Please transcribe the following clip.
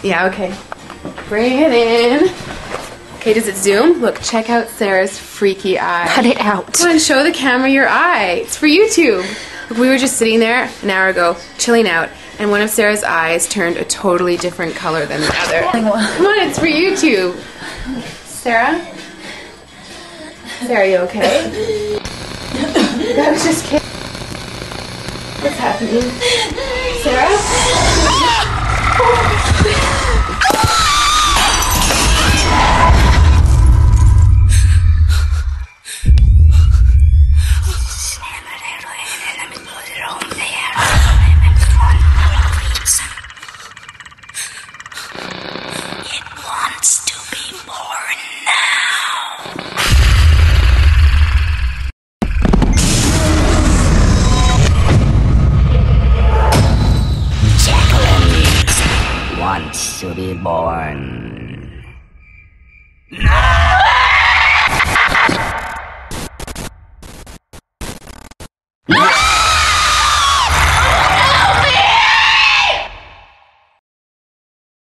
Yeah, okay. Bring it in. Okay, does it zoom? Look, check out Sarah's freaky eye. Cut it out. Come on, show the camera your eye. It's for YouTube. Look, we were just sitting there an hour ago, chilling out, and one of Sarah's eyes turned a totally different color than the other. Come on, it's for YouTube. Sarah? Sarah, you okay? I was just kidding. What's happening? Sarah? It wants to be born now. Jacqueline wants to be born